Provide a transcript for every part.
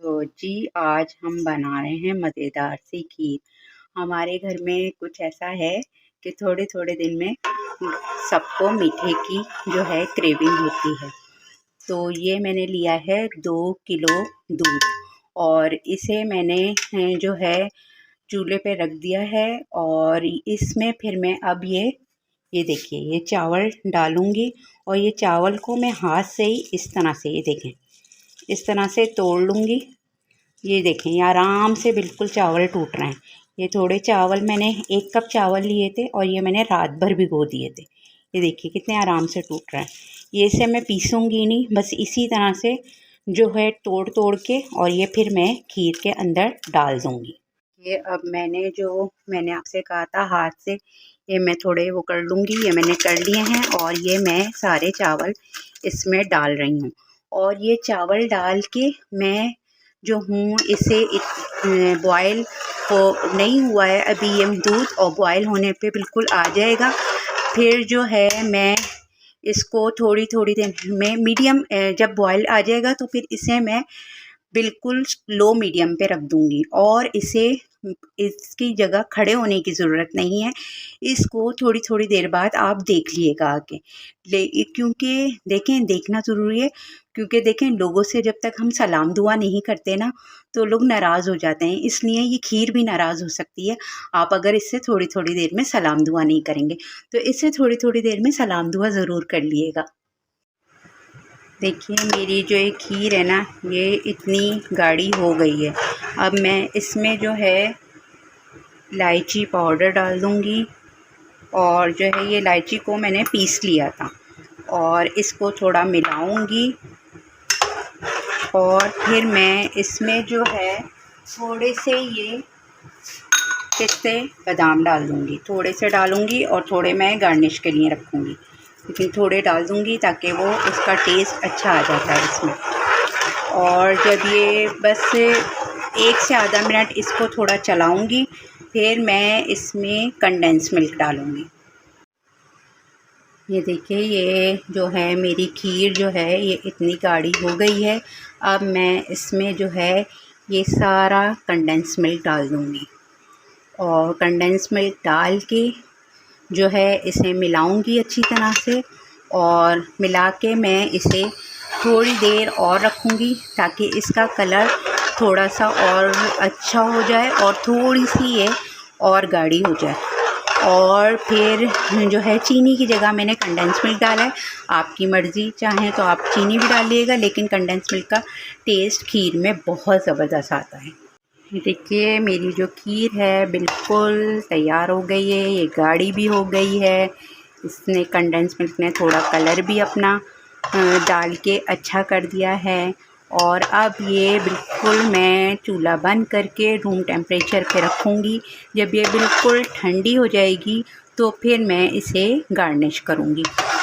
तो जी आज हम बना रहे हैं मज़ेदार सी खीर। हमारे घर में कुछ ऐसा है कि थोड़े-थोड़े दिन में सबको मीठे की जो है क्रेविंग होती है। तो ये मैंने लिया है 2 किलो दूध और इसे मैंने जो है चूल्हे पे रख दिया है और इसमें फिर मैं अब ये देखिए ये चावल डालूँगी और ये चावल को मैं हाथ से ही इस तरह से ये देखें, इस तरह से तोड़ लूँगी। ये देखें ये आराम से बिल्कुल चावल टूट रहे हैं। ये थोड़े चावल मैंने 1 कप चावल लिए थे और ये मैंने रात भर भिगो दिए थे। ये देखिए कितने आराम से टूट रहे हैं। ये इसे मैं पीसूँगी नहीं, बस इसी तरह से जो है तोड़-तोड़ के और ये फिर मैं खीर के अंदर डाल दूँगी। ये अब मैंने आपसे कहा था हाथ से ये मैं थोड़े वो कर लूँगी, ये मैंने कर लिए हैं और ये मैं सारे चावल इसमें डाल रही हूँ। और ये चावल डाल के मैं जो हूँ इसे बॉयल हो नहीं हुआ है अभी ये दूध, और बॉयल होने पे बिल्कुल आ जाएगा। फिर जो है मैं इसको थोड़ी-थोड़ी देर में मीडियम जब बॉयल आ जाएगा तो फिर इसे मैं बिल्कुल लो मीडियम पे रख दूँगी और इसकी जगह खड़े होने की ज़रूरत नहीं है। इसको थोड़ी-थोड़ी देर बाद आप देख लीजिएगा आके। क्योंकि देखें देखना ज़रूरी है, क्योंकि देखें लोगों से जब तक हम सलाम दुआ नहीं करते ना तो लोग नाराज़ हो जाते हैं, इसलिए ये खीर भी नाराज़ हो सकती है आप अगर इससे थोड़ी-थोड़ी देर में सलाम दुआ नहीं करेंगे। तो इससे थोड़ी-थोड़ी देर में सलाम दुआ ज़रूर कर लीजिएगा। देखिए मेरी जो ये खीर है ना ये इतनी गाढ़ी हो गई है। अब मैं इसमें जो है इलायची पाउडर डाल दूँगी और जो है ये इलायची को मैंने पीस लिया था और इसको थोड़ा मिलाऊँगी और फिर मैं इसमें जो है थोड़े से ये पिस्ते बादाम डाल दूँगी, थोड़े से डालूँगी और थोड़े मैं गार्निश के लिए रखूँगी, लेकिन थोड़े डाल दूँगी ताकि वो उसका टेस्ट अच्छा आ जाता है इसमें। और जब ये बस 1 से आधा मिनट इसको थोड़ा चलाऊँगी फिर मैं इसमें कंडेंस मिल्क डालूँगी। ये देखिए ये जो है मेरी खीर जो है ये इतनी गाढ़ी हो गई है। अब मैं इसमें जो है ये सारा कंडेंस मिल्क डाल दूँगी और कंडेंस मिल्क डाल के जो है इसे मिलाऊंगी अच्छी तरह से और मिला के मैं इसे थोड़ी देर और रखूंगी ताकि इसका कलर थोड़ा सा और अच्छा हो जाए और थोड़ी सी ये और गाढ़ी हो जाए। और फिर जो है चीनी की जगह मैंने कंडेंस मिल्क डाला है, आपकी मर्ज़ी, चाहें तो आप चीनी भी डालिएगा लेकिन कंडेंस मिल्क का टेस्ट खीर में बहुत ज़बरदस्त आता है। देखिए मेरी जो खीर है बिल्कुल तैयार हो गई है, ये गाढ़ी भी हो गई है। इसने कंडेंस मिल्क ने थोड़ा कलर भी अपना डाल के अच्छा कर दिया है। और अब ये बिल्कुल मैं चूल्हा बंद करके रूम टेम्परेचर पे रखूँगी। जब ये बिल्कुल ठंडी हो जाएगी तो फिर मैं इसे गार्निश करूँगी।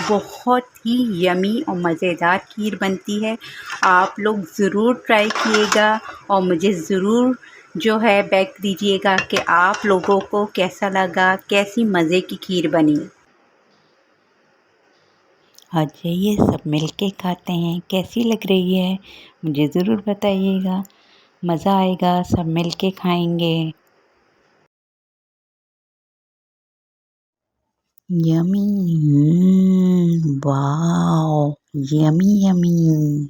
बहुत ही यमी और मज़ेदार खीर बनती है, आप लोग ज़रूर ट्राई कीजिएगा और मुझे ज़रूर जो है बैक दीजिएगा कि आप लोगों को कैसा लगा, कैसी मज़े की खीर बनी। आ जाइए सब मिलके खाते हैं, कैसी लग रही है मुझे ज़रूर बताइएगा, मज़ा आएगा, सब मिलके खाएंगे। Yummy wow, yummy yummy.